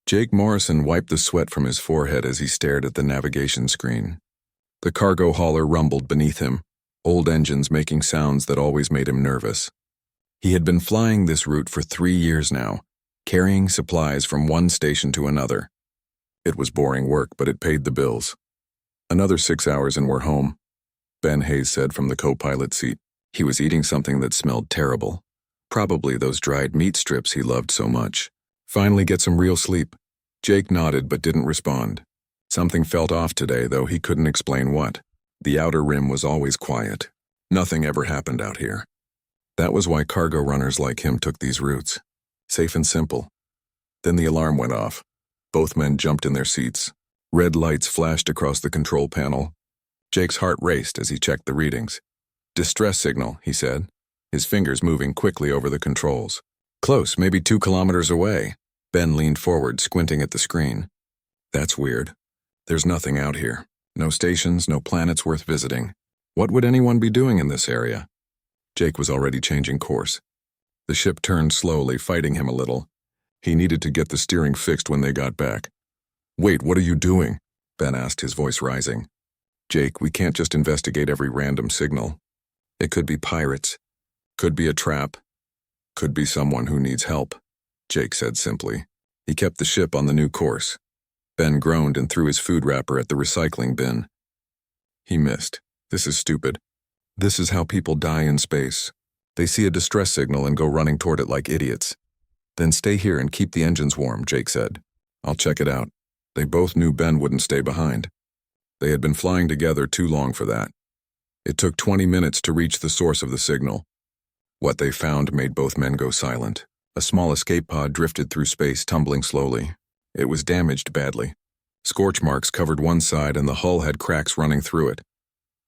Jake Morrison wiped the sweat from his forehead as he stared at the navigation screen. The cargo hauler rumbled beneath him, old engines making sounds that always made him nervous. He had been flying this route for 3 years now, carrying supplies from one station to another. It was boring work, but it paid the bills. Another 6 hours and we're home, Ben Hayes said from the co-pilot seat. He was eating something that smelled terrible. Probably those dried meat strips he loved so much. Finally get some real sleep. Jake nodded but didn't respond. Something felt off today, though he couldn't explain what. The outer rim was always quiet. Nothing ever happened out here. That was why cargo runners like him took these routes. Safe and simple. Then the alarm went off. Both men jumped in their seats. Red lights flashed across the control panel. Jake's heart raced as he checked the readings. Distress signal, he said, his fingers moving quickly over the controls. Close, maybe 2 kilometers away. Ben leaned forward, squinting at the screen. That's weird. There's nothing out here. No stations, no planets worth visiting. What would anyone be doing in this area? Jake was already changing course. The ship turned slowly, fighting him a little. He needed to get the steering fixed when they got back. Wait, what are you doing? Ben asked, his voice rising. Jake, we can't just investigate every random signal. It could be pirates. Could be a trap. Could be someone who needs help, Jake said simply. He kept the ship on the new course. Ben groaned and threw his food wrapper at the recycling bin. He missed. This is stupid. This is how people die in space. They see a distress signal and go running toward it like idiots. Then stay here and keep the engines warm, Jake said. I'll check it out. They both knew Ben wouldn't stay behind. They had been flying together too long for that. It took 20 minutes to reach the source of the signal. What they found made both men go silent. A small escape pod drifted through space, tumbling slowly. It was damaged badly. Scorch marks covered one side and the hull had cracks running through it.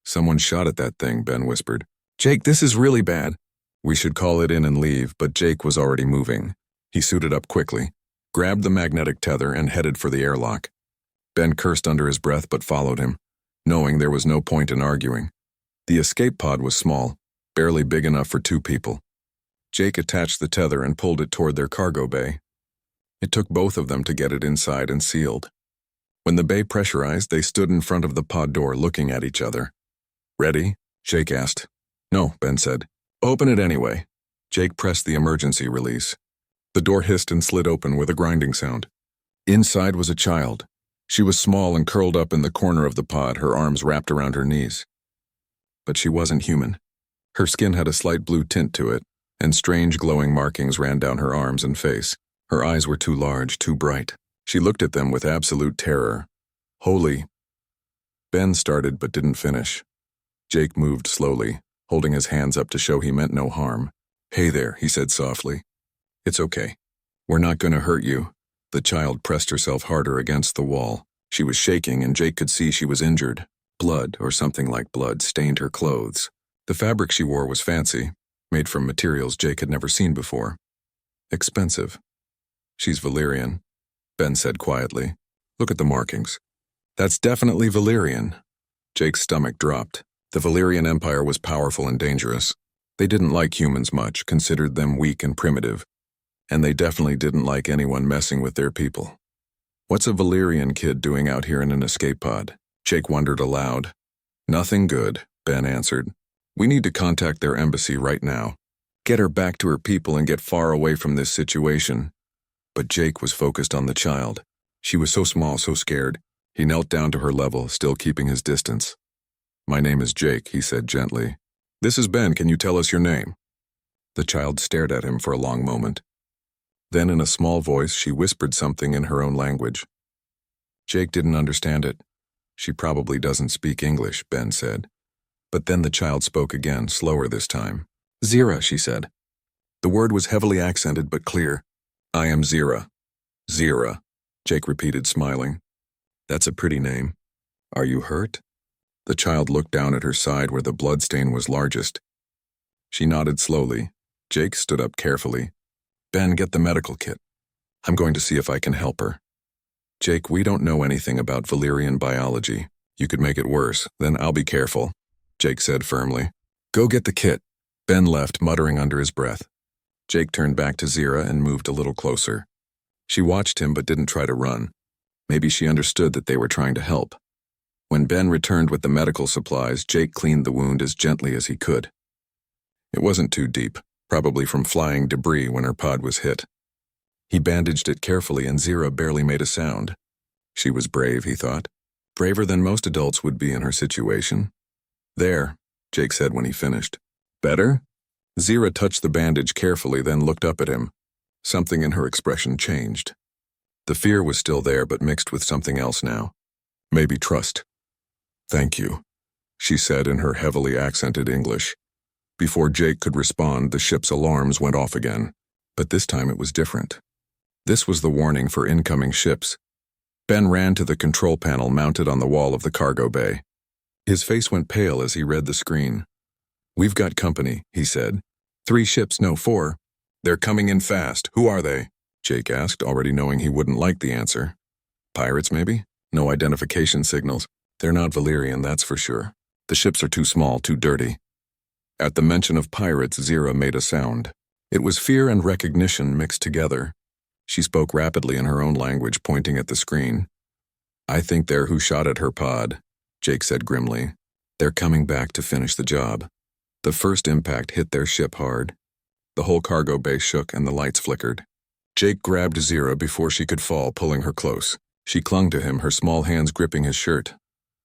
Someone shot at that thing, Ben whispered. Jake, this is really bad. We should call it in and leave, but Jake was already moving. He suited up quickly, grabbed the magnetic tether and headed for the airlock. Ben cursed under his breath but followed him, knowing there was no point in arguing. The escape pod was small, barely big enough for 2 people. Jake attached the tether and pulled it toward their cargo bay. It took both of them to get it inside and sealed. When the bay pressurized, they stood in front of the pod door looking at each other. Ready? Jake asked. No, Ben said. Open it anyway. Jake pressed the emergency release. The door hissed and slid open with a grinding sound. Inside was a child. She was small and curled up in the corner of the pod, her arms wrapped around her knees. But she wasn't human. Her skin had a slight blue tint to it, and strange glowing markings ran down her arms and face. Her eyes were too large, too bright. She looked at them with absolute terror. Holy. Ben started but didn't finish. Jake moved slowly, holding his hands up to show he meant no harm. Hey there, he said softly. It's okay. We're not going to hurt you. The child pressed herself harder against the wall. She was shaking and Jake could see she was injured. Blood, or something like blood, stained her clothes. The fabric she wore was fancy, made from materials Jake had never seen before. Expensive. She's Valyrian, Ben said quietly. Look at the markings. That's definitely Valyrian. Jake's stomach dropped. The Valyrian Empire was powerful and dangerous. They didn't like humans much, considered them weak and primitive. And they definitely didn't like anyone messing with their people. What's a Valyrian kid doing out here in an escape pod? Jake wondered aloud. Nothing good, Ben answered. We need to contact their embassy right now. Get her back to her people and get far away from this situation. But Jake was focused on the child. She was so small, so scared. He knelt down to her level, still keeping his distance. My name is Jake, he said gently. This is Ben, can you tell us your name? The child stared at him for a long moment. Then in a small voice, she whispered something in her own language. Jake didn't understand it. She probably doesn't speak English, Ben said. But then the child spoke again, slower this time. Zira, she said. The word was heavily accented but clear. I am Zira. Zira, Jake repeated, smiling. That's a pretty name. Are you hurt? The child looked down at her side where the bloodstain was largest. She nodded slowly. Jake stood up carefully. Ben, get the medical kit. I'm going to see if I can help her. Jake, we don't know anything about Valyrian biology. You could make it worse, then I'll be careful, Jake said firmly. Go get the kit. Ben left, muttering under his breath. Jake turned back to Zira and moved a little closer. She watched him but didn't try to run. Maybe she understood that they were trying to help. When Ben returned with the medical supplies, Jake cleaned the wound as gently as he could. It wasn't too deep, probably from flying debris when her pod was hit. He bandaged it carefully and Zira barely made a sound. She was brave, he thought. Braver than most adults would be in her situation. There, Jake said when he finished. Better? Zira touched the bandage carefully, then looked up at him. Something in her expression changed. The fear was still there, but mixed with something else now. Maybe trust. Thank you, she said in her heavily accented English. Before Jake could respond, the ship's alarms went off again. But this time it was different. This was the warning for incoming ships. Ben ran to the control panel mounted on the wall of the cargo bay. His face went pale as he read the screen. We've got company, he said. 3 ships, no 4. They're coming in fast. Who are they? Jake asked, already knowing he wouldn't like the answer. Pirates, maybe? No identification signals. They're not Valyrian, that's for sure. The ships are too small, too dirty. At the mention of pirates, Zira made a sound. It was fear and recognition mixed together. She spoke rapidly in her own language, pointing at the screen. I think they're who shot at her pod, Jake said grimly. They're coming back to finish the job. The first impact hit their ship hard. The whole cargo bay shook and the lights flickered. Jake grabbed Zira before she could fall, pulling her close. She clung to him, her small hands gripping his shirt.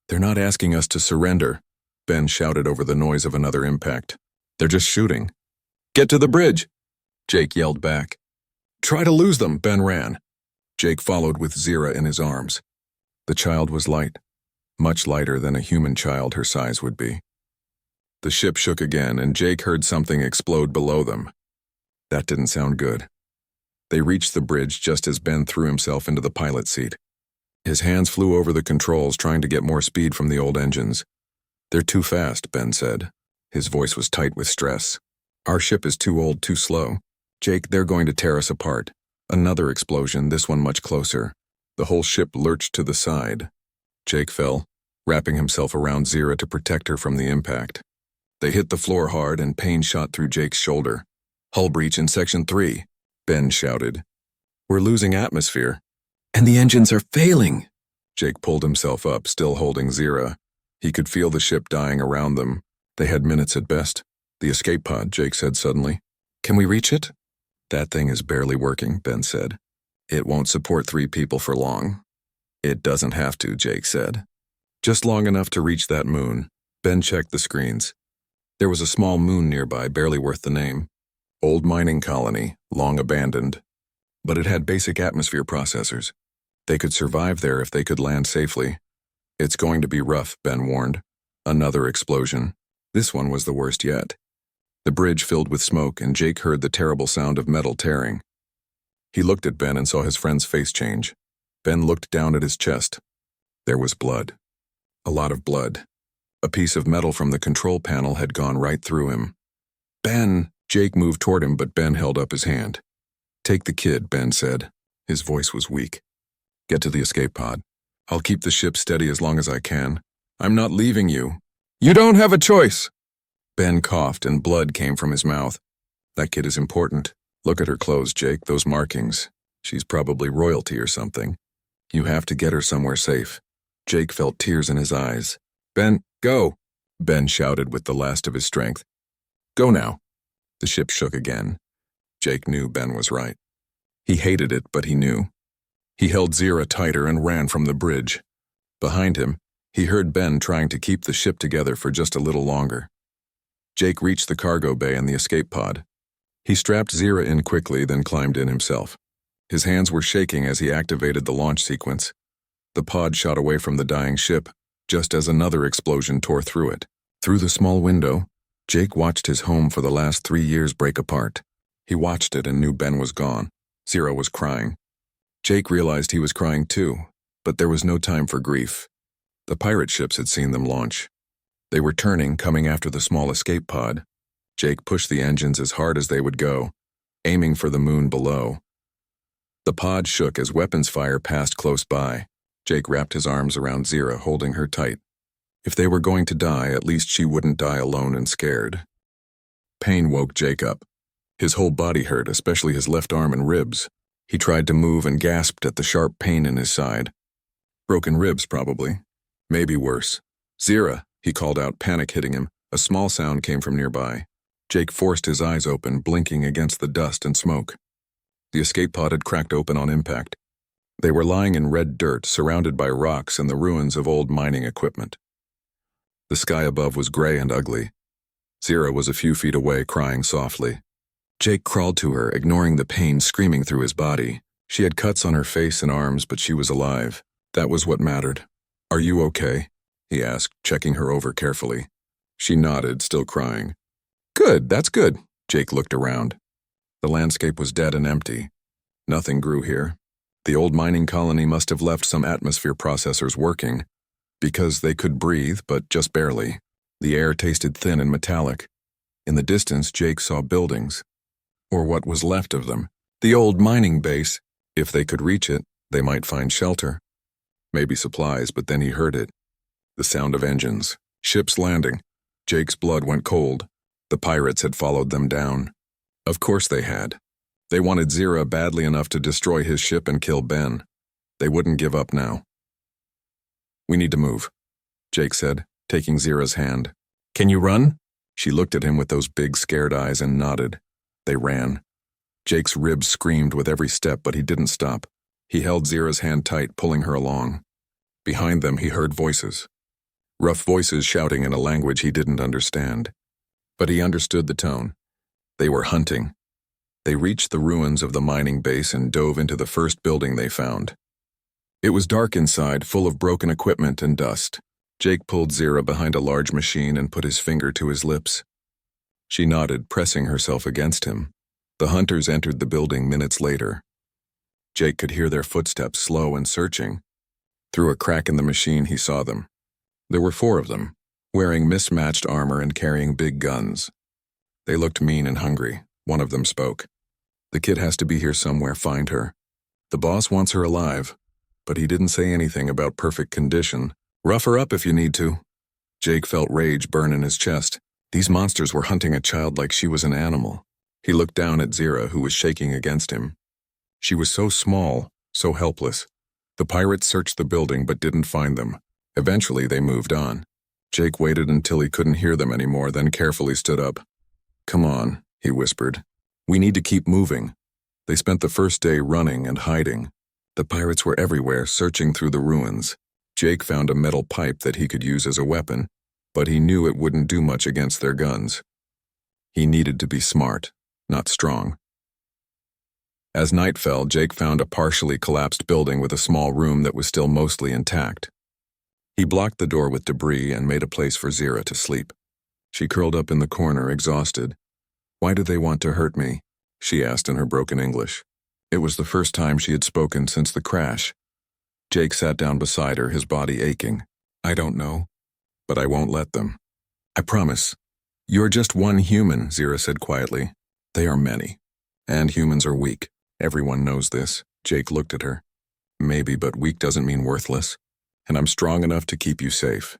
They're not asking us to surrender, Ben shouted over the noise of another impact. They're just shooting. Get to the bridge, Jake yelled back. Try to lose them, Ben ran. Jake followed with Zira in his arms. The child was light, much lighter than a human child her size would be. The ship shook again, and Jake heard something explode below them. That didn't sound good. They reached the bridge just as Ben threw himself into the pilot seat. His hands flew over the controls, trying to get more speed from the old engines. They're too fast, Ben said. His voice was tight with stress. Our ship is too old, too slow. Jake, they're going to tear us apart. Another explosion, this one much closer. The whole ship lurched to the side. Jake fell, wrapping himself around Zira to protect her from the impact. They hit the floor hard and pain shot through Jake's shoulder. Hull breach in Section 3, Ben shouted. We're losing atmosphere. And the engines are failing. Jake pulled himself up, still holding Zira. He could feel the ship dying around them. They had minutes at best. The escape pod, Jake said suddenly. Can we reach it? That thing is barely working, Ben said. It won't support 3 people for long. It doesn't have to, Jake said. Just long enough to reach that moon. Ben checked the screens. There was a small moon nearby, barely worth the name. Old mining colony, long abandoned. But it had basic atmosphere processors. They could survive there if they could land safely. It's going to be rough, Ben warned. Another explosion. This one was the worst yet. The bridge filled with smoke, and Jake heard the terrible sound of metal tearing. He looked at Ben and saw his friend's face change. Ben looked down at his chest. There was blood. A lot of blood. A piece of metal from the control panel had gone right through him. Ben! Jake moved toward him, but Ben held up his hand. Take the kid, Ben said. His voice was weak. Get to the escape pod. I'll keep the ship steady as long as I can. I'm not leaving you. You don't have a choice! Ben coughed and blood came from his mouth. That kid is important. Look at her clothes, Jake, those markings. She's probably royalty or something. You have to get her somewhere safe. Jake felt tears in his eyes. Ben, go! Ben shouted with the last of his strength. Go now. The ship shook again. Jake knew Ben was right. He hated it, but he knew. He held Zira tighter and ran from the bridge. Behind him, he heard Ben trying to keep the ship together for just a little longer. Jake reached the cargo bay and the escape pod. He strapped Zira in quickly, then climbed in himself. His hands were shaking as he activated the launch sequence. The pod shot away from the dying ship, just as another explosion tore through it. Through the small window, Jake watched his home for the last 3 years break apart. He watched it and knew Ben was gone. Zira was crying. Jake realized he was crying too, but there was no time for grief. The pirate ships had seen them launch. They were turning, coming after the small escape pod. Jake pushed the engines as hard as they would go, aiming for the moon below. The pod shook as weapons fire passed close by. Jake wrapped his arms around Zira, holding her tight. If they were going to die, at least she wouldn't die alone and scared. Pain woke Jake up. His whole body hurt, especially his left arm and ribs. He tried to move and gasped at the sharp pain in his side. Broken ribs, probably. Maybe worse. "Zira," he called out, panic hitting him. A small sound came from nearby. Jake forced his eyes open, blinking against the dust and smoke. The escape pod had cracked open on impact. They were lying in red dirt, surrounded by rocks and the ruins of old mining equipment. The sky above was gray and ugly. Zira was a few feet away, crying softly. Jake crawled to her, ignoring the pain screaming through his body. She had cuts on her face and arms, but she was alive. That was what mattered. "Are you okay?" he asked, checking her over carefully. She nodded, still crying. "Good, that's good." Jake looked around. The landscape was dead and empty. Nothing grew here. The old mining colony must have left some atmosphere processors working, because they could breathe, but just barely. The air tasted thin and metallic. In the distance, Jake saw buildings, or what was left of them. The old mining base. If they could reach it, they might find shelter. Maybe supplies, but then he heard it. The sound of engines. Ships landing. Jake's blood went cold. The pirates had followed them down. Of course they had. They wanted Zira badly enough to destroy his ship and kill Ben. They wouldn't give up now. "We need to move," Jake said, taking Zira's hand. "Can you run?" She looked at him with those big, scared eyes and nodded. They ran. Jake's ribs screamed with every step, but he didn't stop. He held Zira's hand tight, pulling her along. Behind them, he heard voices. Rough voices shouting in a language he didn't understand. But he understood the tone. They were hunting. They reached the ruins of the mining base and dove into the first building they found. It was dark inside, full of broken equipment and dust. Jake pulled Zira behind a large machine and put his finger to his lips. She nodded, pressing herself against him. The hunters entered the building minutes later. Jake could hear their footsteps, slow and searching. Through a crack in the machine, he saw them. There were 4 of them, wearing mismatched armor and carrying big guns. They looked mean and hungry. One of them spoke. "The kid has to be here somewhere, find her. The boss wants her alive." But he didn't say anything about perfect condition. "Rough her up if you need to." Jake felt rage burn in his chest. These monsters were hunting a child like she was an animal. He looked down at Zira, who was shaking against him. She was so small, so helpless. The pirates searched the building but didn't find them. Eventually, they moved on. Jake waited until he couldn't hear them anymore, then carefully stood up. "Come on," he whispered. "We need to keep moving." They spent the first day running and hiding. The pirates were everywhere, searching through the ruins. Jake found a metal pipe that he could use as a weapon, but he knew it wouldn't do much against their guns. He needed to be smart, not strong. As night fell, Jake found a partially collapsed building with a small room that was still mostly intact. He blocked the door with debris and made a place for Zira to sleep. She curled up in the corner, exhausted. "Why do they want to hurt me?" she asked in her broken English. It was the first time she had spoken since the crash. Jake sat down beside her, his body aching. "I don't know, but I won't let them. I promise." "You're just one human," Zira said quietly. "They are many. And humans are weak. Everyone knows this." Jake looked at her. "Maybe, but weak doesn't mean worthless. And I'm strong enough to keep you safe."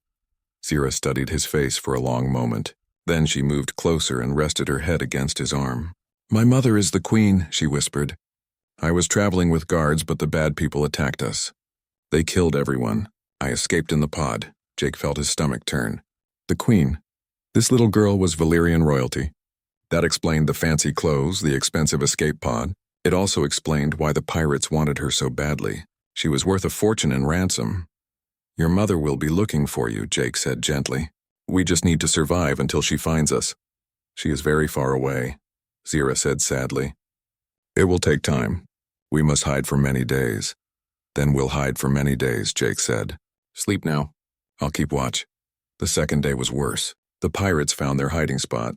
Zira studied his face for a long moment. Then she moved closer and rested her head against his arm. "My mother is the queen," she whispered. "I was traveling with guards, but the bad people attacked us. They killed everyone. I escaped in the pod." Jake felt his stomach turn. "The queen. This little girl was Valyrian royalty." That explained the fancy clothes, the expensive escape pod. It also explained why the pirates wanted her so badly. She was worth a fortune in ransom. "Your mother will be looking for you," Jake said gently. "We just need to survive until she finds us." "She is very far away," Zira said sadly. "It will take time. We must hide for many days." "Then we'll hide for many days," Jake said. "Sleep now. I'll keep watch." The second day was worse. The pirates found their hiding spot.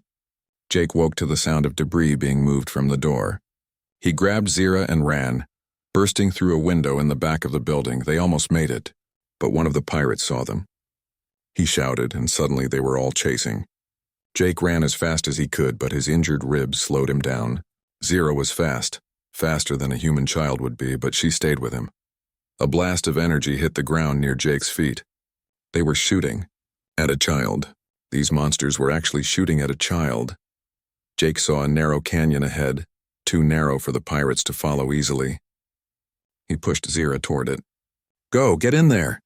Jake woke to the sound of debris being moved from the door. He grabbed Zira and ran. Bursting through a window in the back of the building, they almost made it. But one of the pirates saw them. He shouted, and suddenly they were all chasing. Jake ran as fast as he could, but his injured ribs slowed him down. Zira was fast, faster than a human child would be, but she stayed with him. A blast of energy hit the ground near Jake's feet. They were shooting at a child. These monsters were actually shooting at a child. Jake saw a narrow canyon ahead, too narrow for the pirates to follow easily. He pushed Zira toward it. "Go, get in there!"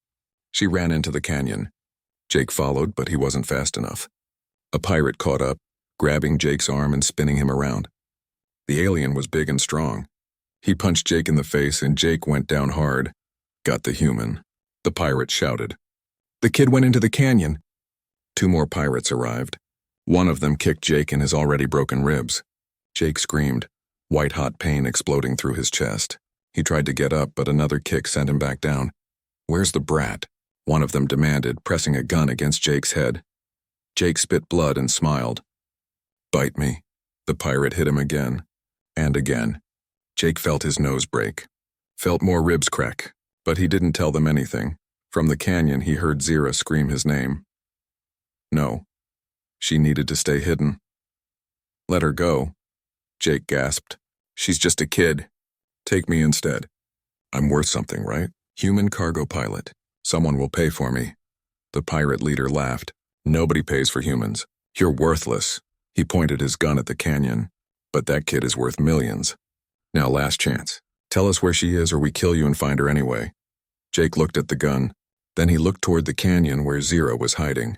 She ran into the canyon. Jake followed, but he wasn't fast enough. A pirate caught up, grabbing Jake's arm and spinning him around. The alien was big and strong. He punched Jake in the face and Jake went down hard. "Got the human," the pirate shouted. "The kid went into the canyon." 2 more pirates arrived. One of them kicked Jake in his already broken ribs. Jake screamed, white-hot pain exploding through his chest. He tried to get up, but another kick sent him back down. "Where's the brat?" one of them demanded, pressing a gun against Jake's head. Jake spit blood and smiled. "Bite me." The pirate hit him again. And again. Jake felt his nose break. Felt more ribs crack. But he didn't tell them anything. From the canyon, he heard Zira scream his name. No. She needed to stay hidden. "Let her go," Jake gasped. "She's just a kid. Take me instead. I'm worth something, right? Human cargo pilot. Someone will pay for me." The pirate leader laughed. "Nobody pays for humans. You're worthless." He pointed his gun at the canyon. "But that kid is worth millions. Now last chance. Tell us where she is or we kill you and find her anyway." Jake looked at the gun. Then he looked toward the canyon where Zira was hiding.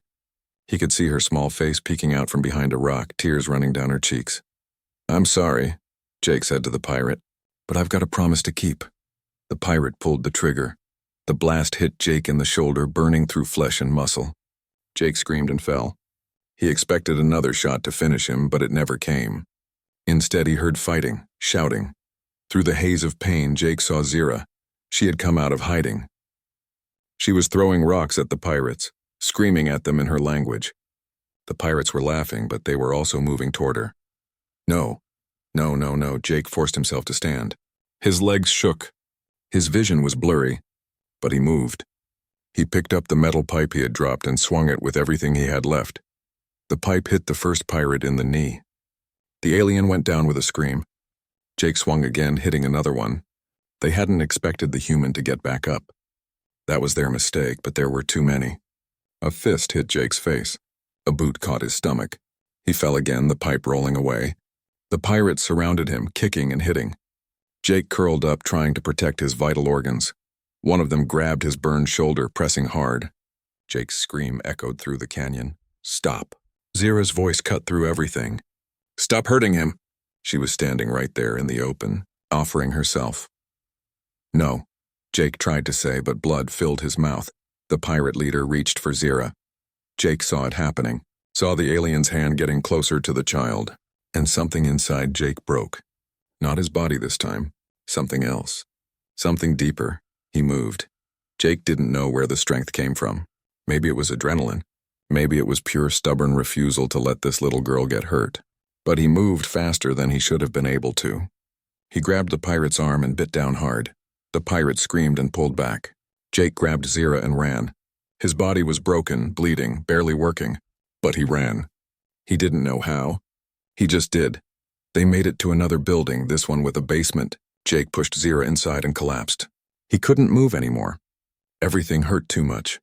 He could see her small face peeking out from behind a rock, tears running down her cheeks. "I'm sorry," Jake said to the pirate, "but I've got a promise to keep." The pirate pulled the trigger. The blast hit Jake in the shoulder, burning through flesh and muscle. Jake screamed and fell. He expected another shot to finish him, but it never came. Instead, he heard fighting, shouting. Through the haze of pain, Jake saw Zira. She had come out of hiding. She was throwing rocks at the pirates, screaming at them in her language. The pirates were laughing, but they were also moving toward her. No, Jake forced himself to stand. His legs shook. His vision was blurry, but he moved. He picked up the metal pipe he had dropped and swung it with everything he had left. The pipe hit the first pirate in the knee. The alien went down with a scream. Jake swung again, hitting another one. They hadn't expected the human to get back up. That was their mistake, but there were too many. A fist hit Jake's face. A boot caught his stomach. He fell again, the pipe rolling away. The pirates surrounded him, kicking and hitting. Jake curled up, trying to protect his vital organs. One of them grabbed his burned shoulder, pressing hard. Jake's scream echoed through the canyon. "Stop." Zira's voice cut through everything. "Stop hurting him." She was standing right there in the open, offering herself. "No," Jake tried to say, but blood filled his mouth. The pirate leader reached for Zira. Jake saw it happening, saw the alien's hand getting closer to the child, and something inside Jake broke. Not his body this time, something else. Something deeper. He moved. Jake didn't know where the strength came from. Maybe it was adrenaline. Maybe it was pure stubborn refusal to let this little girl get hurt. But he moved faster than he should have been able to. He grabbed the pirate's arm and bit down hard. The pirate screamed and pulled back. Jake grabbed Zira and ran. His body was broken, bleeding, barely working. But he ran. He didn't know how. He just did. They made it to another building, this one with a basement. Jake pushed Zira inside and collapsed. He couldn't move anymore. Everything hurt too much.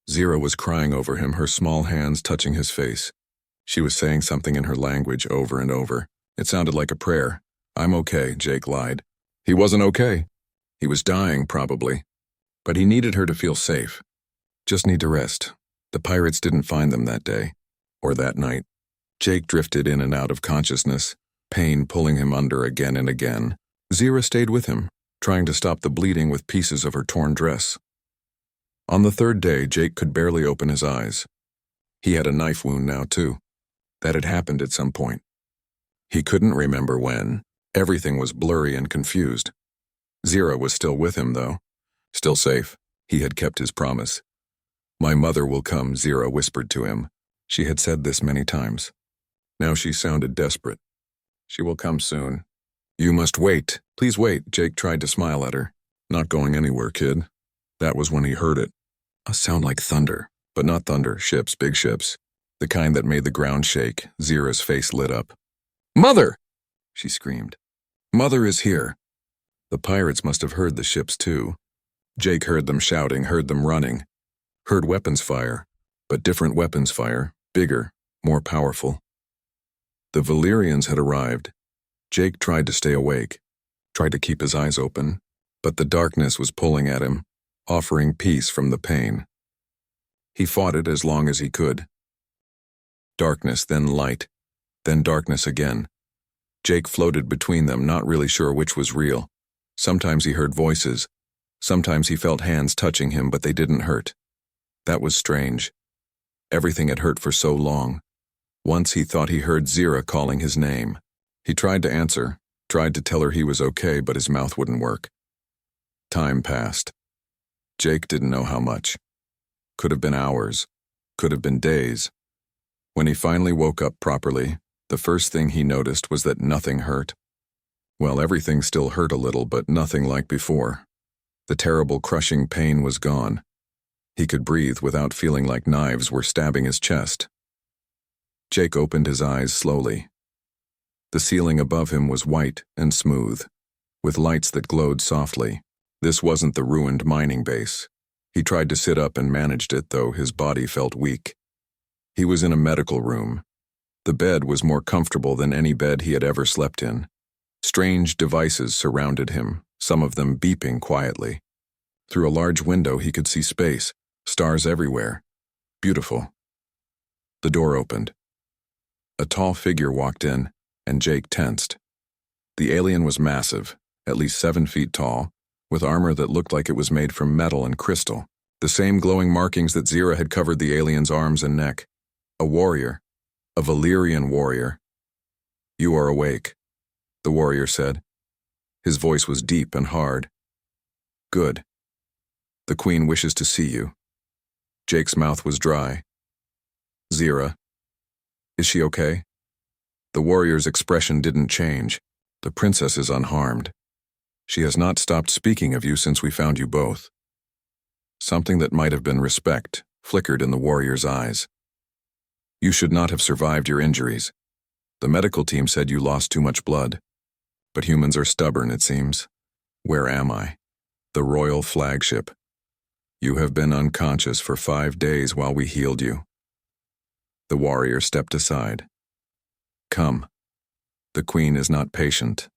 Zira was crying over him, her small hands touching his face. She was saying something in her language over and over. It sounded like a prayer. "I'm okay," Jake lied. He wasn't okay. He was dying, probably. But he needed her to feel safe. Just need to rest. The pirates didn't find them that day, or that night. Jake drifted in and out of consciousness, pain pulling him under again and again. Zira stayed with him, trying to stop the bleeding with pieces of her torn dress. On the 3rd day, Jake could barely open his eyes. He had a knife wound now, too. That had happened at some point. He couldn't remember when. Everything was blurry and confused. Zira was still with him, though. Still safe. He had kept his promise. "My mother will come," Zira whispered to him. She had said this many times. Now she sounded desperate. "She will come soon." "You must wait. Please wait," Jake tried to smile at her. "Not going anywhere, kid." That was when he heard it. A sound like thunder, but not thunder, ships, big ships. The kind that made the ground shake. Zira's face lit up. "Mother!" she screamed. "Mother is here." The pirates must have heard the ships too. Jake heard them shouting, heard them running. Heard weapons fire, but different weapons fire, bigger, more powerful. The Valyrians had arrived. Jake tried to stay awake, tried to keep his eyes open, but the darkness was pulling at him, offering peace from the pain. He fought it as long as he could. Darkness, then light, then darkness again. Jake floated between them, not really sure which was real. Sometimes he heard voices. Sometimes he felt hands touching him, but they didn't hurt. That was strange. Everything had hurt for so long. Once he thought he heard Zira calling his name. He tried to answer, tried to tell her he was okay, but his mouth wouldn't work. Time passed. Jake didn't know how much. Could have been hours. Could have been days. When he finally woke up properly, the first thing he noticed was that nothing hurt. Well, everything still hurt a little, but nothing like before. The terrible crushing pain was gone. He could breathe without feeling like knives were stabbing his chest. Jake opened his eyes slowly. The ceiling above him was white and smooth, with lights that glowed softly. This wasn't the ruined mining base. He tried to sit up and managed it, though his body felt weak. He was in a medical room. The bed was more comfortable than any bed he had ever slept in. Strange devices surrounded him, some of them beeping quietly. Through a large window he could see space, stars everywhere. Beautiful. The door opened. A tall figure walked in, and Jake tensed. The alien was massive, at least 7 feet tall, with armor that looked like it was made from metal and crystal. The same glowing markings that Zira had covered the alien's arms and neck. A warrior. A Valyrian warrior. "You are awake," the warrior said. His voice was deep and hard. "Good. The Queen wishes to see you." Jake's mouth was dry. "Zira, is she okay?" The warrior's expression didn't change. "The princess is unharmed. She has not stopped speaking of you since we found you both." Something that might have been respect flickered in the warrior's eyes. "You should not have survived your injuries. The medical team said you lost too much blood. But humans are stubborn, it seems. Where am I? The royal flagship. You have been unconscious for 5 days while we healed you." The warrior stepped aside. "Come. The Queen is not patient."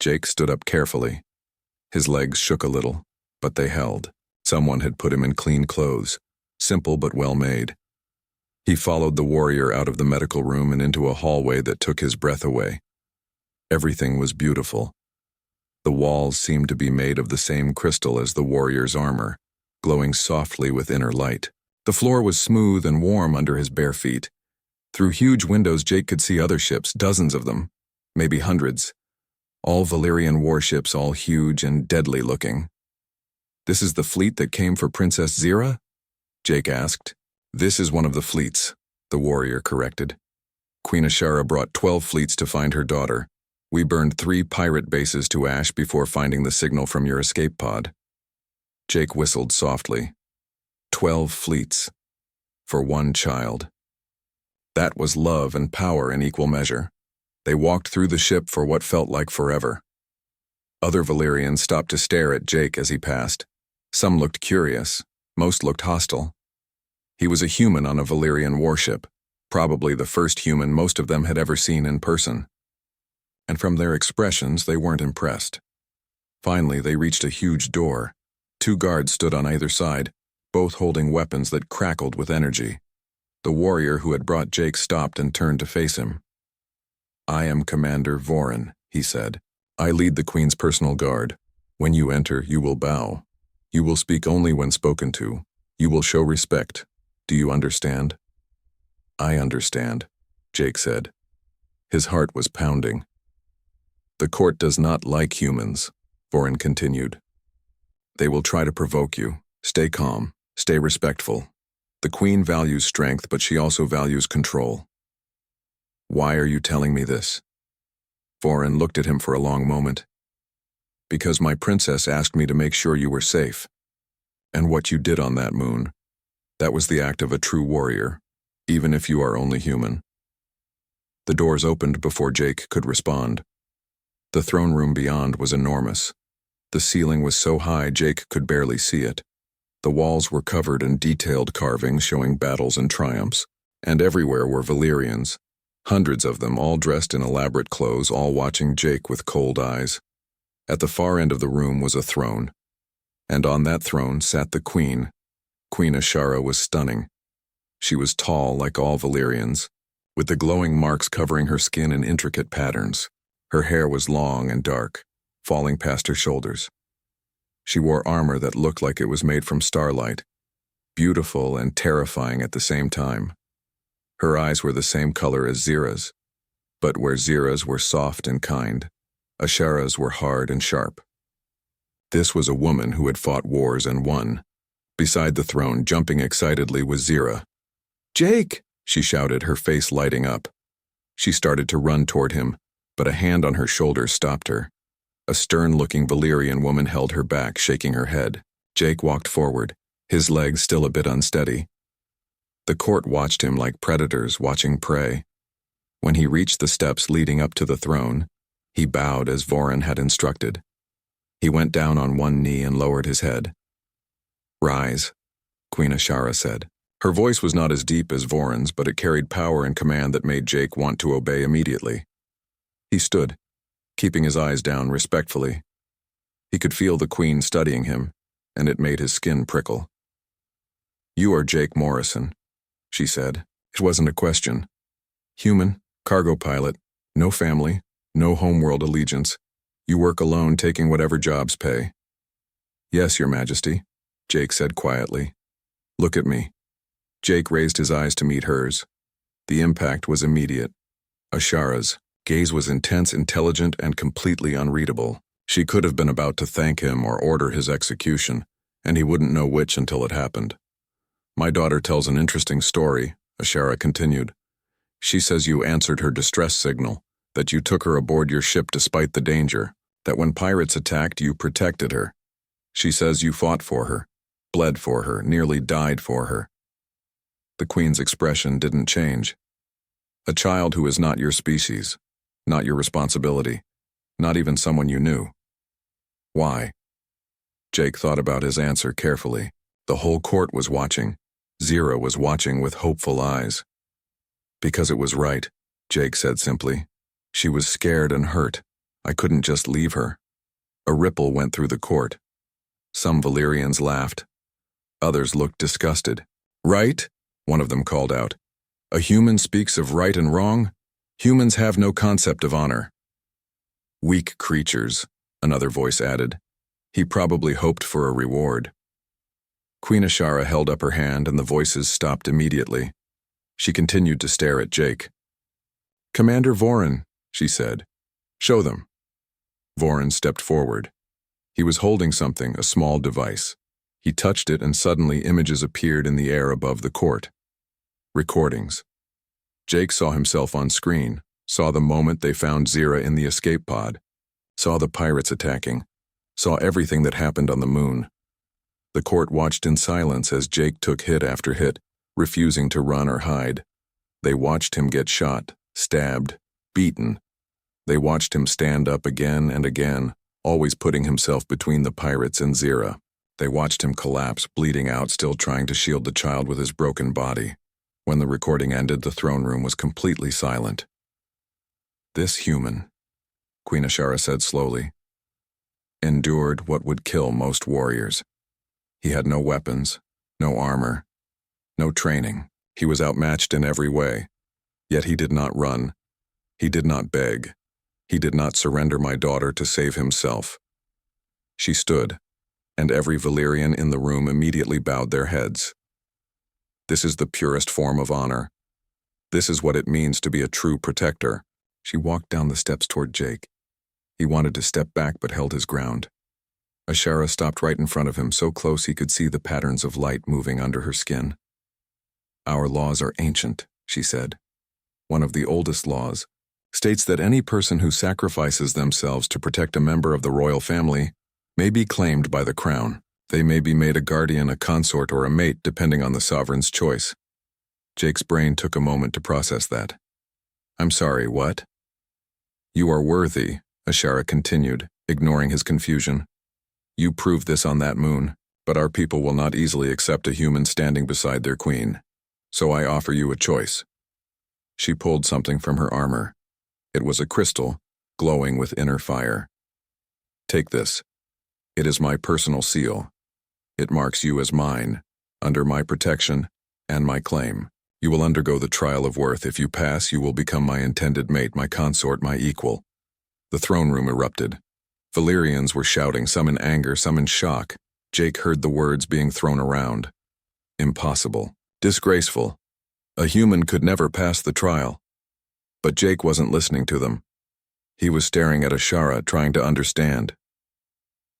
Jake stood up carefully. His legs shook a little, but they held. Someone had put him in clean clothes, simple but well made. He followed the warrior out of the medical room and into a hallway that took his breath away. Everything was beautiful. The walls seemed to be made of the same crystal as the warrior's armor, glowing softly with inner light. The floor was smooth and warm under his bare feet. Through huge windows Jake could see other ships, dozens of them, maybe hundreds. All Valyrian warships, all huge and deadly looking. "This is the fleet that came for Princess Zira?" Jake asked. "This is one of the fleets," the warrior corrected. "Queen Ashara brought 12 fleets to find her daughter. We burned 3 pirate bases to ash before finding the signal from your escape pod." Jake whistled softly. 12 fleets. For one child. That was love and power in equal measure. They walked through the ship for what felt like forever. Other Valyrians stopped to stare at Jake as he passed. Some looked curious. Most looked hostile. He was a human on a Valyrian warship, probably the first human most of them had ever seen in person. And from their expressions, they weren't impressed. Finally, they reached a huge door. 2 guards stood on either side, both holding weapons that crackled with energy. The warrior who had brought Jake stopped and turned to face him. "I am Commander Vorin," he said. "I lead the Queen's personal guard. When you enter, you will bow. You will speak only when spoken to. You will show respect. Do you understand?" "I understand," Jake said. His heart was pounding. "The court does not like humans," Vorin continued. "They will try to provoke you. Stay calm. Stay respectful. The Queen values strength, but she also values control." "Why are you telling me this?" Vorin looked at him for a long moment. "Because my princess asked me to make sure you were safe. And what you did on that moon, that was the act of a true warrior, even if you are only human." The doors opened before Jake could respond. The throne room beyond was enormous. The ceiling was so high Jake could barely see it. The walls were covered in detailed carvings showing battles and triumphs, and everywhere were Valyrians. Hundreds of them, all dressed in elaborate clothes, all watching Jake with cold eyes. At the far end of the room was a throne, and on that throne sat the queen. Queen Ashara was stunning. She was tall like all Valyrians, with the glowing marks covering her skin in intricate patterns. Her hair was long and dark, falling past her shoulders. She wore armor that looked like it was made from starlight, beautiful and terrifying at the same time. Her eyes were the same color as Zira's, but where Zira's were soft and kind, Ashara's were hard and sharp. This was a woman who had fought wars and won. Beside the throne, jumping excitedly, was Zira. "Jake!" she shouted, her face lighting up. She started to run toward him, but a hand on her shoulder stopped her. A stern-looking Valyrian woman held her back, shaking her head. Jake walked forward, his legs still a bit unsteady. The court watched him like predators watching prey. When he reached the steps leading up to the throne, he bowed as Voron had instructed. He went down on one knee and lowered his head. "Rise," Queen Ashara said. Her voice was not as deep as Voron's, but it carried power and command that made Jake want to obey immediately. He stood, keeping his eyes down respectfully. He could feel the queen studying him, and it made his skin prickle. "You are Jake Morrison," she said. It wasn't a question. "Human, cargo pilot, no family, no homeworld allegiance. You work alone, taking whatever jobs pay." "Yes, Your Majesty," Jake said quietly. "Look at me." Jake raised his eyes to meet hers. The impact was immediate. Ashara's gaze was intense, intelligent, and completely unreadable. She could have been about to thank him or order his execution, and he wouldn't know which until it happened. "My daughter tells an interesting story," Ashara continued. "She says you answered her distress signal, that you took her aboard your ship despite the danger, that when pirates attacked, you protected her. She says you fought for her, bled for her, nearly died for her." The queen's expression didn't change. "A child who is not your species, not your responsibility, not even someone you knew. Why?" Jake thought about his answer carefully. The whole court was watching. Zira was watching with hopeful eyes. "Because it was right," Jake said simply. "She was scared and hurt. I couldn't just leave her." A ripple went through the court. Some Valyrians laughed. Others looked disgusted. "Right?" one of them called out. "A human speaks of right and wrong? Humans have no concept of honor." "Weak creatures," another voice added. "He probably hoped for a reward." Queen Ashara held up her hand and the voices stopped immediately. She continued to stare at Jake. "Commander Voron," she said. "Show them." Voron stepped forward. He was holding something, a small device. He touched it and suddenly images appeared in the air above the court. Recordings. Jake saw himself on screen, saw the moment they found Zira in the escape pod, saw the pirates attacking, saw everything that happened on the moon. The court watched in silence as Jake took hit after hit, refusing to run or hide. They watched him get shot, stabbed, beaten. They watched him stand up again and again, always putting himself between the pirates and Zira. They watched him collapse, bleeding out, still trying to shield the child with his broken body. When the recording ended, the throne room was completely silent. "This human," Queen Ashara said slowly, "endured what would kill most warriors. He had no weapons, no armor, no training. He was outmatched in every way. Yet he did not run. He did not beg. He did not surrender my daughter to save himself." She stood, and every Valyrian in the room immediately bowed their heads. This is the purest form of honor. This is what it means to be a true protector. She walked down the steps toward Jake. He wanted to step back but held his ground. Ashara stopped right in front of him, so close he could see the patterns of light moving under her skin. "Our laws are ancient," she said. "One of the oldest laws states that any person who sacrifices themselves to protect a member of the royal family may be claimed by the crown. They may be made a guardian, a consort, or a mate, depending on the sovereign's choice." Jake's brain took a moment to process that. "I'm sorry, what?" "You are worthy," Ashara continued, ignoring his confusion. "You proved this on that moon, but our people will not easily accept a human standing beside their queen. So I offer you a choice. She pulled something from her armor. It was a crystal, glowing with inner fire. Take this. It is my personal seal. It marks you as mine, under my protection and my claim. You will undergo the trial of worth. If you pass, you will become my intended mate, my consort, my equal. The throne room erupted. Valyrians were shouting, some in anger, some in shock. Jake heard the words being thrown around. Impossible. Disgraceful. A human could never pass the trial. But Jake wasn't listening to them. He was staring at Ashara, trying to understand.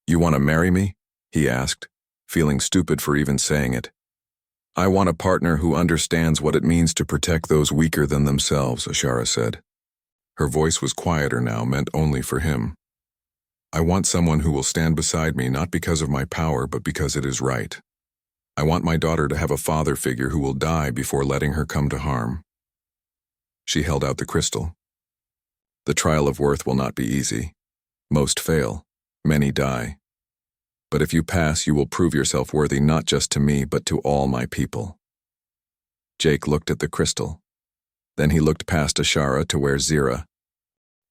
You want to marry me? He asked, feeling stupid for even saying it. I want a partner who understands what it means to protect those weaker than themselves, Ashara said. Her voice was quieter now, meant only for him. I want someone who will stand beside me, not because of my power, but because it is right. I want my daughter to have a father figure who will die before letting her come to harm. She held out the crystal. The trial of worth will not be easy. Most fail. Many die. But if you pass, you will prove yourself worthy not just to me, but to all my people. Jake looked at the crystal. Then he looked past Ashara to where Zira.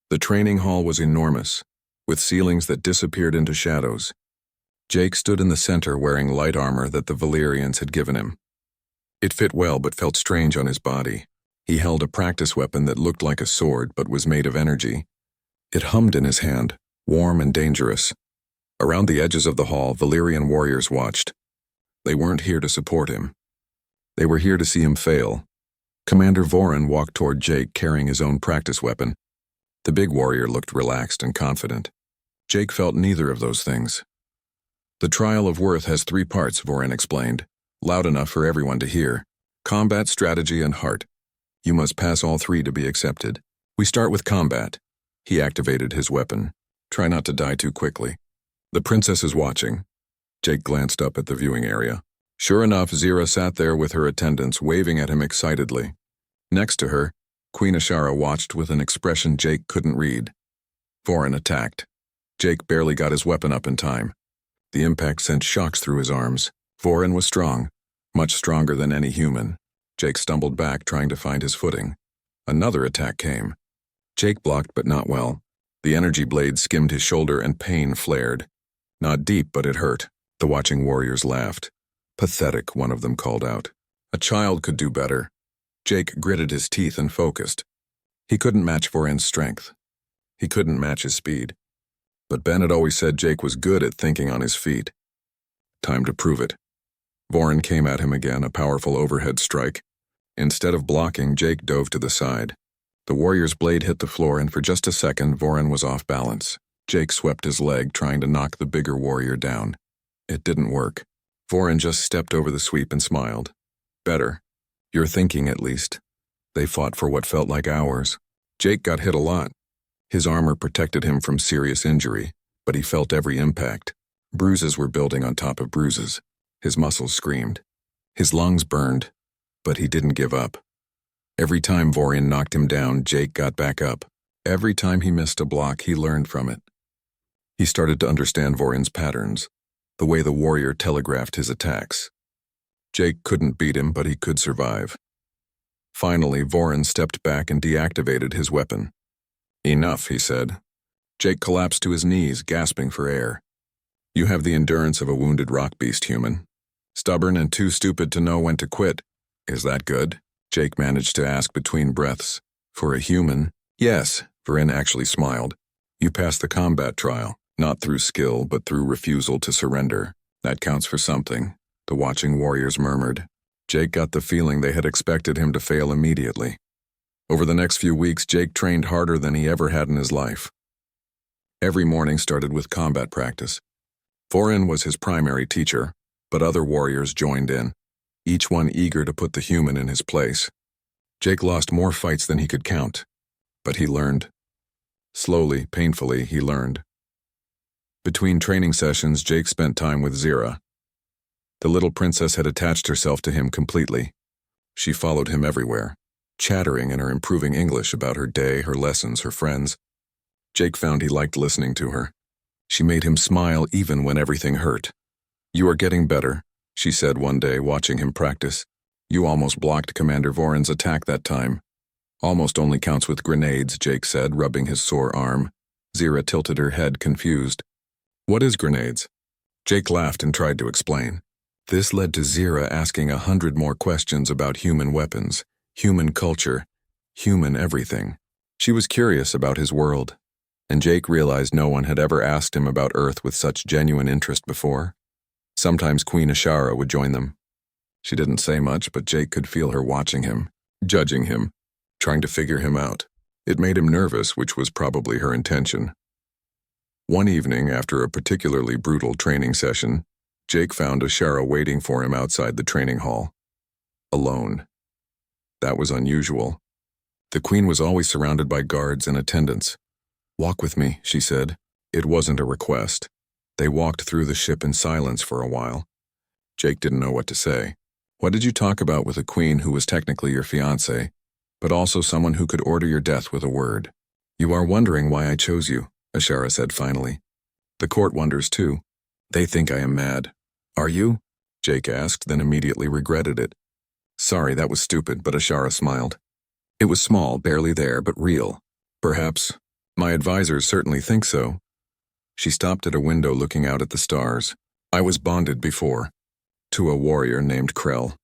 The training hall was enormous, with ceilings that disappeared into shadows. Jake stood in the center wearing light armor that the Valyrians had given him. It fit well but felt strange on his body. He held a practice weapon that looked like a sword but was made of energy. It hummed in his hand, warm and dangerous. Around the edges of the hall, Valyrian warriors watched. They weren't here to support him. They were here to see him fail. Commander Vorin walked toward Jake carrying his own practice weapon. The big warrior looked relaxed and confident. Jake felt neither of those things. The trial of worth has 3 parts, Vorin explained, loud enough for everyone to hear. Combat, strategy, and heart. You must pass all 3 to be accepted. We start with combat. He activated his weapon. Try not to die too quickly. The princess is watching. Jake glanced up at the viewing area. Sure enough, Zira sat there with her attendants, waving at him excitedly. Next to her, Queen Ashara watched with an expression Jake couldn't read. Vorin attacked. Jake barely got his weapon up in time. The impact sent shocks through his arms. Vorin was strong, much stronger than any human. Jake stumbled back, trying to find his footing. Another attack came. Jake blocked, but not well. The energy blade skimmed his shoulder and pain flared. Not deep, but it hurt. The watching warriors laughed. Pathetic, one of them called out. A child could do better. Jake gritted his teeth and focused. He couldn't match Vorin's strength. He couldn't match his speed. But Ben had always said Jake was good at thinking on his feet. Time to prove it. Vorin came at him again, a powerful overhead strike. Instead of blocking, Jake dove to the side. The warrior's blade hit the floor, and for just a second, Vorin was off balance. Jake swept his leg, trying to knock the bigger warrior down. It didn't work. Vorin just stepped over the sweep and smiled. Better. You're thinking, at least. They fought for what felt like hours. Jake got hit a lot. His armor protected him from serious injury, but he felt every impact. Bruises were building on top of bruises. His muscles screamed. His lungs burned, but he didn't give up. Every time Vorin knocked him down, Jake got back up. Every time he missed a block, he learned from it. He started to understand Vorin's patterns, the way the warrior telegraphed his attacks. Jake couldn't beat him, but he could survive. Finally, Vorin stepped back and deactivated his weapon. Enough, he said. Jake collapsed to his knees, gasping for air. You have the endurance of a wounded rock beast, human. Stubborn and too stupid to know when to quit. Is that good? Jake managed to ask between breaths. For a human? Yes, Vorin actually smiled. You passed the combat trial, not through skill, but through refusal to surrender. That counts for something, the watching warriors murmured. Jake got the feeling they had expected him to fail immediately. Over the next few weeks, Jake trained harder than he ever had in his life. Every morning started with combat practice. Vorin was his primary teacher, but other warriors joined in, each one eager to put the human in his place. Jake lost more fights than he could count, but he learned. Slowly, painfully, he learned. Between training sessions, Jake spent time with Zira. The little princess had attached herself to him completely. She followed him everywhere, chattering in her improving English about her day, her lessons, her friends. Jake found he liked listening to her. She made him smile even when everything hurt. You are getting better, she said one day, watching him practice. You almost blocked Commander Vorin's attack that time. Almost only counts with grenades, Jake said, rubbing his sore arm. Zira tilted her head, confused. What is grenades? Jake laughed and tried to explain. This led to Zira asking 100 more questions about human weapons, human culture, human everything. She was curious about his world, and Jake realized no one had ever asked him about Earth with such genuine interest before. Sometimes Queen Ashara would join them. She didn't say much, but Jake could feel her watching him, judging him, trying to figure him out. It made him nervous, which was probably her intention. One evening, after a particularly brutal training session, Jake found Ashara waiting for him outside the training hall. Alone. That was unusual. The Queen was always surrounded by guards and attendants. Walk with me, she said. It wasn't a request. They walked through the ship in silence for a while. Jake didn't know what to say. What did you talk about with a queen who was technically your fiancé, but also someone who could order your death with a word? You are wondering why I chose you, Ashara said finally. The court wonders too. They think I am mad. Are you? Jake asked, then immediately regretted it. Sorry, that was stupid, but Ashara smiled. It was small, barely there, but real. Perhaps. My advisors certainly think so. She stopped at a window looking out at the stars. I was bonded before. To a warrior named Krell.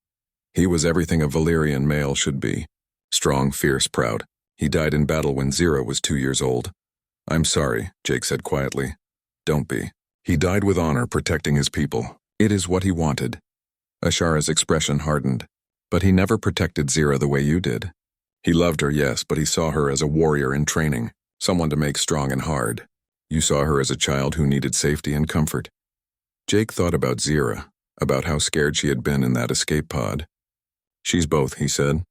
He was everything a Valyrian male should be. Strong, fierce, proud. He died in battle when Zira was 2 years old. I'm sorry, Jake said quietly. Don't be. He died with honor, protecting his people. It is what he wanted. Ashara's expression hardened. But he never protected Zira the way you did. He loved her, yes, but he saw her as a warrior in training, someone to make strong and hard. You saw her as a child who needed safety and comfort. Jake thought about Zira, about how scared she had been in that escape pod. She's both, he said.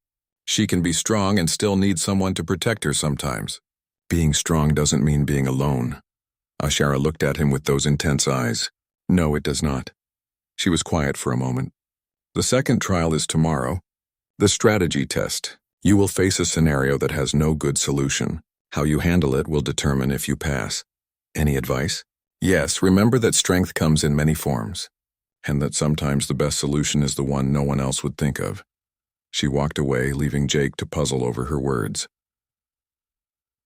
She can be strong and still need someone to protect her sometimes. Being strong doesn't mean being alone. Ashara looked at him with those intense eyes. No, it does not. She was quiet for a moment. The second trial is tomorrow. The strategy test. You will face a scenario that has no good solution. How you handle it will determine if you pass. Any advice? Yes, remember that strength comes in many forms, and that sometimes the best solution is the one no one else would think of. She walked away, leaving Jake to puzzle over her words.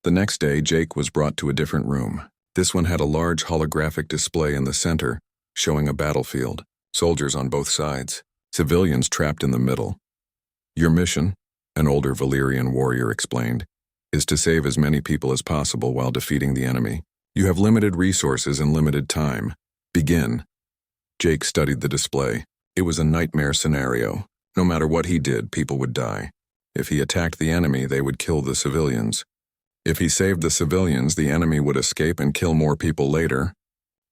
The next day, Jake was brought to a different room. This one had a large holographic display in the center, showing a battlefield, soldiers on both sides, civilians trapped in the middle. Your mission, an older Valyrian warrior explained, is to save as many people as possible while defeating the enemy. You have limited resources and limited time. Begin. Jake studied the display. It was a nightmare scenario. No matter what he did, people would die. If he attacked the enemy, they would kill the civilians. If he saved the civilians, the enemy would escape and kill more people later.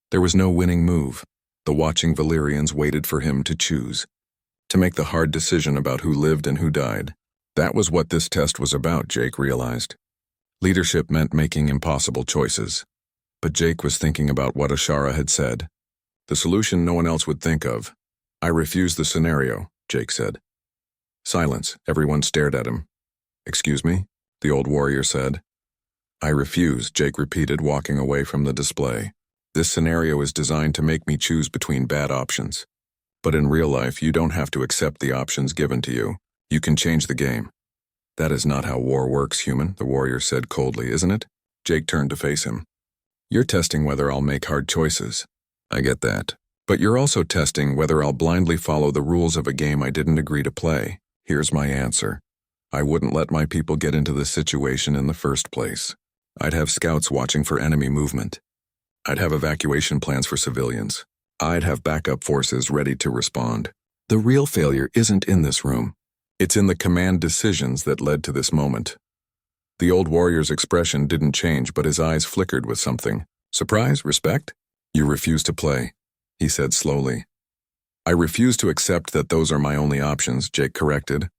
There was no winning move. The watching Valyrians waited for him to choose, to make the hard decision about who lived and who died. That was what this test was about, Jake realized. Leadership meant making impossible choices. But Jake was thinking about what Ashara had said. The solution no one else would think of. I refuse the scenario, Jake said. Silence. Everyone stared at him. Excuse me? The old warrior said. I refuse, Jake repeated, walking away from the display. This scenario is designed to make me choose between bad options. But in real life, you don't have to accept the options given to you. You can change the game. That is not how war works, human, the warrior said coldly, isn't it? Jake turned to face him. You're testing whether I'll make hard choices. I get that. But you're also testing whether I'll blindly follow the rules of a game I didn't agree to play. Here's my answer. I wouldn't let my people get into this situation in the first place. I'd have scouts watching for enemy movement. I'd have evacuation plans for civilians. I'd have backup forces ready to respond. The real failure isn't in this room. It's in the command decisions that led to this moment. The old warrior's expression didn't change, but his eyes flickered with something. Surprise? Respect? You refuse to play, he said slowly. I refuse to accept that those are my only options, Jake corrected.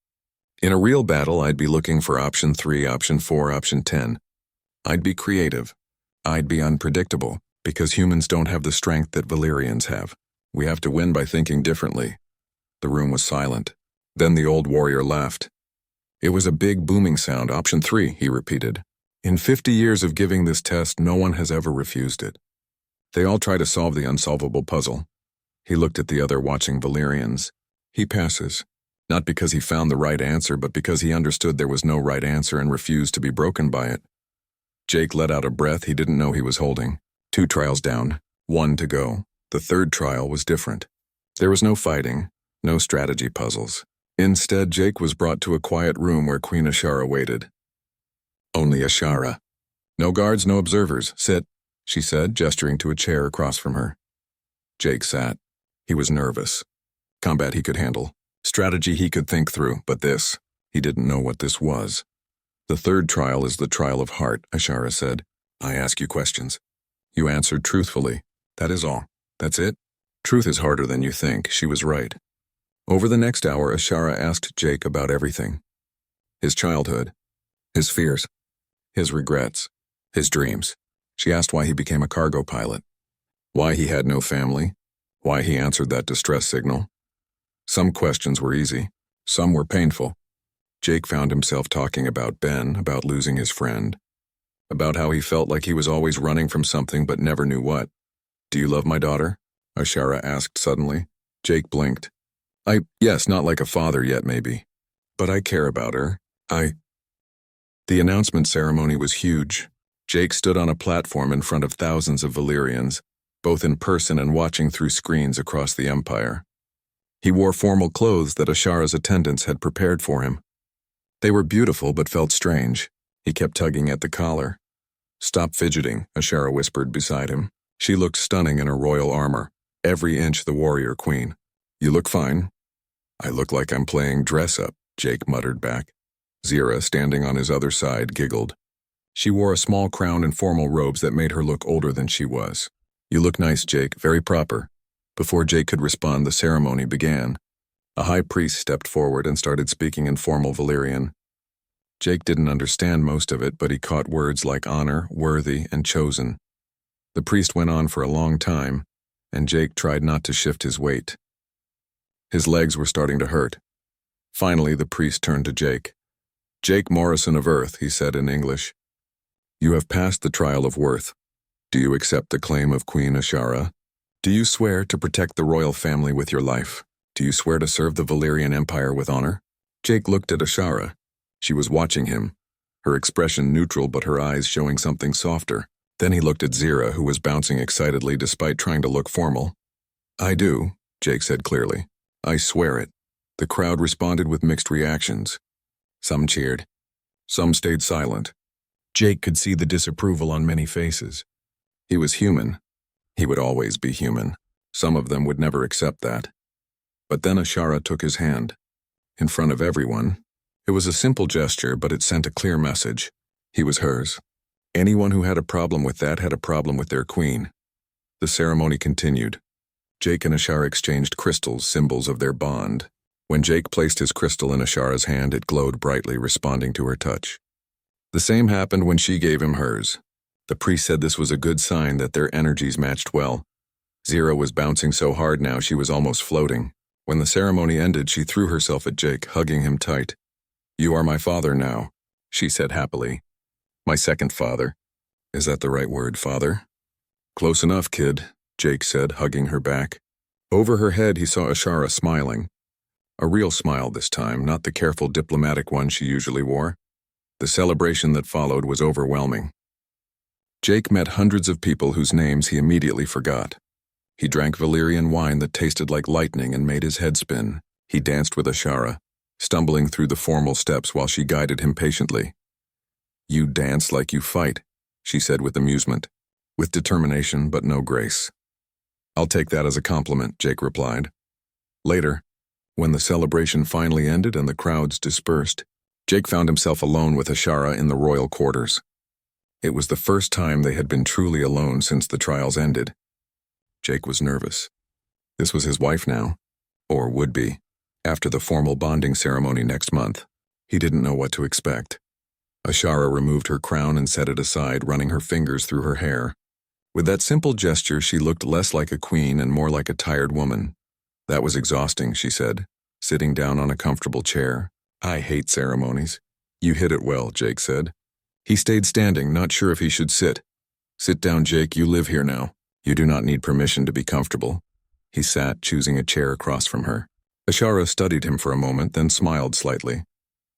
In a real battle, I'd be looking for option 3, option 4, option 10. I'd be creative. I'd be unpredictable, because humans don't have the strength that Valyrians have. We have to win by thinking differently. The room was silent. Then the old warrior laughed. It was a big booming sound. Option 3, he repeated. In 50 years of giving this test, no one has ever refused it. They all try to solve the unsolvable puzzle. He looked at the other watching Valyrians. He passes. Not because he found the right answer, but because he understood there was no right answer and refused to be broken by it. Jake let out a breath he didn't know he was holding. 2 trials down, 1 to go. The third trial was different. There was no fighting, no strategy puzzles. Instead, Jake was brought to a quiet room where Queen Ashara waited. Only Ashara. No guards, no observers. Sit, she said, gesturing to a chair across from her. Jake sat. He was nervous. Combat he could handle. Strategy he could think through, but this, he didn't know what this was. The third trial is the trial of heart, Ashara said. I ask you questions. You answered truthfully. That is all. That's it? Truth is harder than you think. She was right. Over the next hour, Ashara asked Jake about everything. His childhood, his fears, his regrets, his dreams. She asked why he became a cargo pilot, why he had no family, why he answered that distress signal. Some questions were easy, some were painful. Jake found himself talking about Ben, about losing his friend, about how he felt like he was always running from something but never knew what. Do you love my daughter? Ashara asked suddenly. Jake blinked. Yes, not like a father yet maybe, but I care about her. The announcement ceremony was huge. Jake stood on a platform in front of thousands of Valyrians, both in person and watching through screens across the Empire. He wore formal clothes that Ashara's attendants had prepared for him. They were beautiful but felt strange. He kept tugging at the collar. Stop fidgeting, Ashara whispered beside him. She looked stunning in her royal armor, every inch the warrior queen. You look fine. I look like I'm playing dress-up, Jake muttered back. Zira, standing on his other side, giggled. She wore a small crown and formal robes that made her look older than she was. You look nice, Jake, very proper. Before Jake could respond, the ceremony began. A high priest stepped forward and started speaking in formal Valyrian. Jake didn't understand most of it, but he caught words like honor, worthy, and chosen. The priest went on for a long time, and Jake tried not to shift his weight. His legs were starting to hurt. Finally, the priest turned to Jake. Jake Morrison of Earth, he said in English. You have passed the trial of worth. Do you accept the claim of Queen Ashara? Do you swear to protect the royal family with your life? Do you swear to serve the Valyrian Empire with honor? Jake looked at Ashara. She was watching him, her expression neutral but her eyes showing something softer. Then he looked at Zira, who was bouncing excitedly despite trying to look formal. I do, Jake said clearly. I swear it. The crowd responded with mixed reactions. Some cheered. Some stayed silent. Jake could see the disapproval on many faces. He was human. He would always be human. Some of them would never accept that. But then Ashara took his hand. In front of everyone. It was a simple gesture, but it sent a clear message. He was hers. Anyone who had a problem with that had a problem with their queen. The ceremony continued. Jake and Ashara exchanged crystals, symbols of their bond. When Jake placed his crystal in Ashara's hand, it glowed brightly, responding to her touch. The same happened when she gave him hers. The priest said this was a good sign that their energies matched well. Zira was bouncing so hard now she was almost floating. When the ceremony ended, she threw herself at Jake, hugging him tight. You are my father now, she said happily. My second father. Is that the right word, father? Close enough, kid, Jake said, hugging her back. Over her head, he saw Ashara smiling. A real smile this time, not the careful diplomatic one she usually wore. The celebration that followed was overwhelming. Jake met hundreds of people whose names he immediately forgot. He drank Valyrian wine that tasted like lightning and made his head spin. He danced with Ashara, stumbling through the formal steps while she guided him patiently. You dance like you fight, she said with amusement, with determination but no grace. I'll take that as a compliment, Jake replied. Later, when the celebration finally ended and the crowds dispersed, Jake found himself alone with Ashara in the royal quarters. It was the first time they had been truly alone since the trials ended. Jake was nervous. This was his wife now, or would be, after the formal bonding ceremony next month. He didn't know what to expect. Ashara removed her crown and set it aside, running her fingers through her hair. With that simple gesture, she looked less like a queen and more like a tired woman. That was exhausting, she said, sitting down on a comfortable chair. I hate ceremonies. You hit it well, Jake said. He stayed standing, not sure if he should sit. Sit down, Jake, you live here now. You do not need permission to be comfortable. He sat, choosing a chair across from her. Ashara studied him for a moment, then smiled slightly.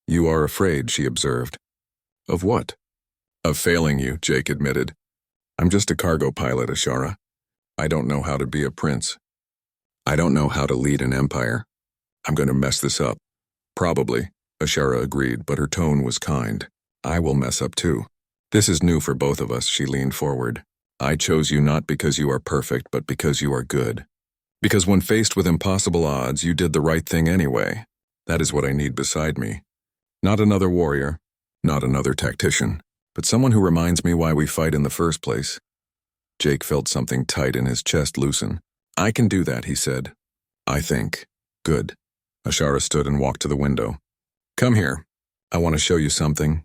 You are afraid, she observed. Of what? Of failing you, Jake admitted. I'm just a cargo pilot, Ashara. I don't know how to be a prince. I don't know how to lead an empire. I'm going to mess this up. Probably, Ashara agreed, but her tone was kind. I will mess up too. This is new for both of us, she leaned forward. I chose you not because you are perfect, but because you are good. Because when faced with impossible odds, you did the right thing anyway. That is what I need beside me. Not another warrior, not another tactician, but someone who reminds me why we fight in the first place. Jake felt something tight in his chest loosen. I can do that, he said. I think. Good. Ashara stood and walked to the window. Come here. I want to show you something.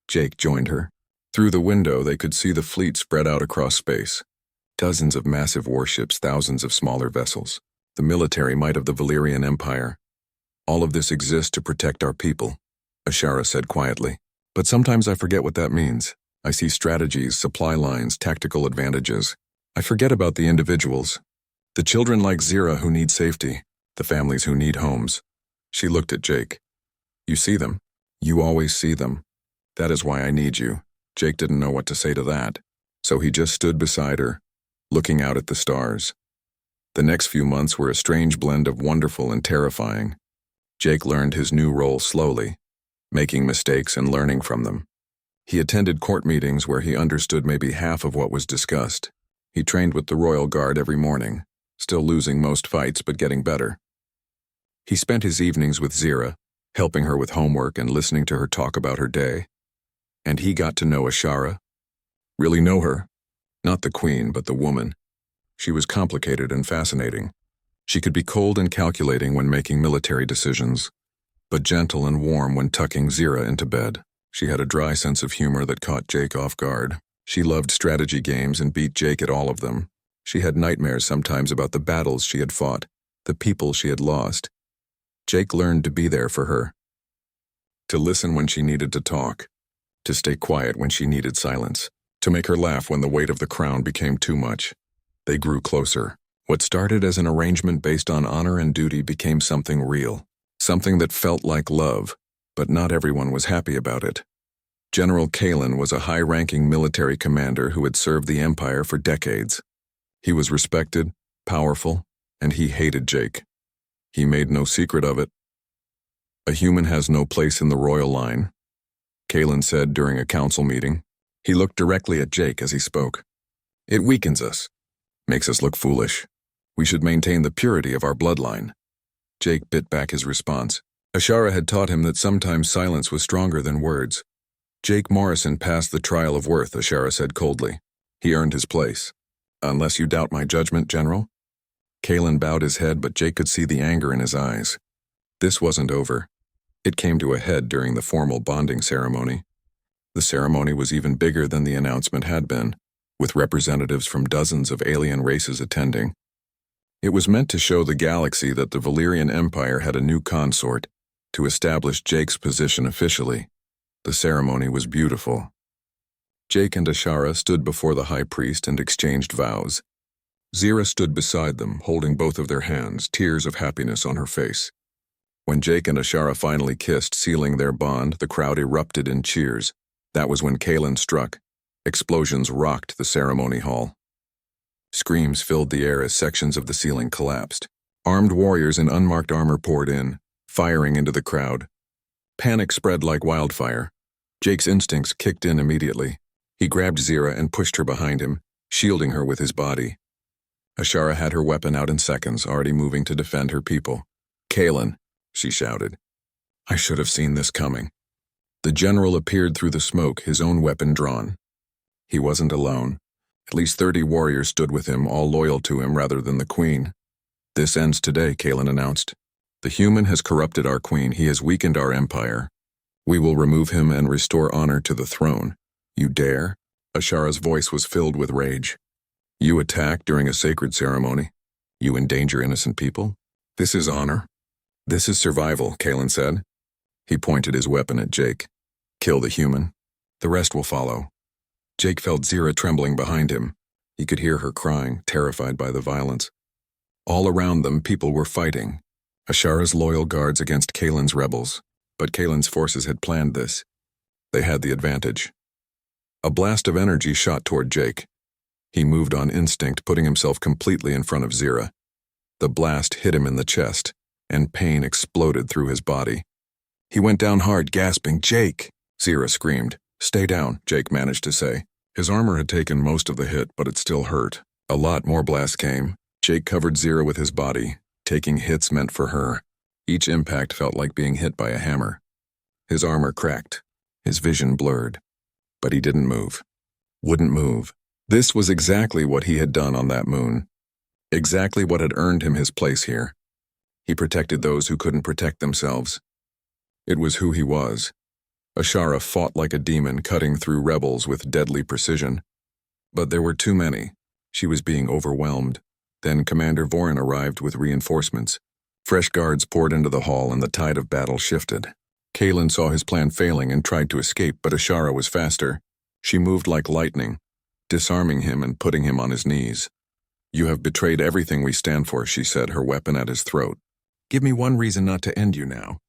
Jake joined her. Through the window, they could see the fleet spread out across space. Dozens of massive warships, thousands of smaller vessels. The military might of the Valyrian Empire. All of this exists to protect our people, Ashara said quietly. But sometimes I forget what that means. I see strategies, supply lines, tactical advantages. I forget about the individuals. The children like Zira who need safety. The families who need homes. She looked at Jake. You see them. You always see them. That is why I need you. Jake didn't know what to say to that, so he just stood beside her, looking out at the stars. The next few months were a strange blend of wonderful and terrifying. Jake learned his new role slowly, making mistakes and learning from them. He attended court meetings where he understood maybe half of what was discussed. He trained with the Royal Guard every morning, still losing most fights but getting better. He spent his evenings with Zira, helping her with homework and listening to her talk about her day. And he got to know Ashara. Really know her. Not the queen, but the woman. She was complicated and fascinating. She could be cold and calculating when making military decisions, but gentle and warm when tucking Zira into bed. She had a dry sense of humor that caught Jake off guard. She loved strategy games and beat Jake at all of them. She had nightmares sometimes about the battles she had fought, the people she had lost. Jake learned to be there for her. To listen when she needed to talk. To stay quiet when she needed silence. To make her laugh when the weight of the crown became too much. They grew closer. What started as an arrangement based on honor and duty became something real. Something that felt like love, but not everyone was happy about it. General Kalen was a high-ranking military commander who had served the Empire for decades. He was respected, powerful, and he hated Jake. He made no secret of it. A human has no place in the royal line, Kalen said during a council meeting. He looked directly at Jake as he spoke. It weakens us, makes us look foolish. We should maintain the purity of our bloodline. Jake bit back his response. Ashara had taught him that sometimes silence was stronger than words. Jake Morrison passed the trial of worth, Ashara said coldly. He earned his place. Unless you doubt my judgment, General? Kalen bowed his head, but Jake could see the anger in his eyes. This wasn't over. It came to a head during the formal bonding ceremony. The ceremony was even bigger than the announcement had been, with representatives from dozens of alien races attending. It was meant to show the galaxy that the Valyrian Empire had a new consort, to establish Jake's position officially. The ceremony was beautiful. Jake and Ashara stood before the high priest and exchanged vows. Zira stood beside them, holding both of their hands, tears of happiness on her face. When Jake and Ashara finally kissed, sealing their bond, the crowd erupted in cheers. That was when Kalen struck. Explosions rocked the ceremony hall. Screams filled the air as sections of the ceiling collapsed. Armed warriors in unmarked armor poured in, firing into the crowd. Panic spread like wildfire. Jake's instincts kicked in immediately. He grabbed Zira and pushed her behind him, shielding her with his body. Ashara had her weapon out in seconds, already moving to defend her people. Kalen, she shouted. I should have seen this coming. The general appeared through the smoke, his own weapon drawn. He wasn't alone. At least 30 warriors stood with him, all loyal to him rather than the queen. This ends today, Kalen announced. The human has corrupted our queen. He has weakened our empire. We will remove him and restore honor to the throne. You dare? Ashara's voice was filled with rage. You attack during a sacred ceremony. You endanger innocent people. This is honor. This is survival, Kalen said. He pointed his weapon at Jake. Kill the human. The rest will follow. Jake felt Zira trembling behind him. He could hear her crying, terrified by the violence. All around them, people were fighting. Ashara's loyal guards against Kalen's rebels, but Kalen's forces had planned this. They had the advantage. A blast of energy shot toward Jake. He moved on instinct, putting himself completely in front of Zira. The blast hit him in the chest, and pain exploded through his body. He went down hard, gasping, "Jake!" Zira screamed. "Stay down," Jake managed to say. His armor had taken most of the hit, but it still hurt. A lot more blasts came. Jake covered Zira with his body, taking hits meant for her. Each impact felt like being hit by a hammer. His armor cracked. His vision blurred. But he didn't move. Wouldn't move. This was exactly what he had done on that moon. Exactly what had earned him his place here. He protected those who couldn't protect themselves. It was who he was. Ashara fought like a demon, cutting through rebels with deadly precision. But there were too many. She was being overwhelmed. Then Commander Vorin arrived with reinforcements. Fresh guards poured into the hall and the tide of battle shifted. Kalen saw his plan failing and tried to escape, but Ashara was faster. She moved like lightning, disarming him and putting him on his knees. "You have betrayed everything we stand for," she said, her weapon at his throat. "Give me one reason not to end you now."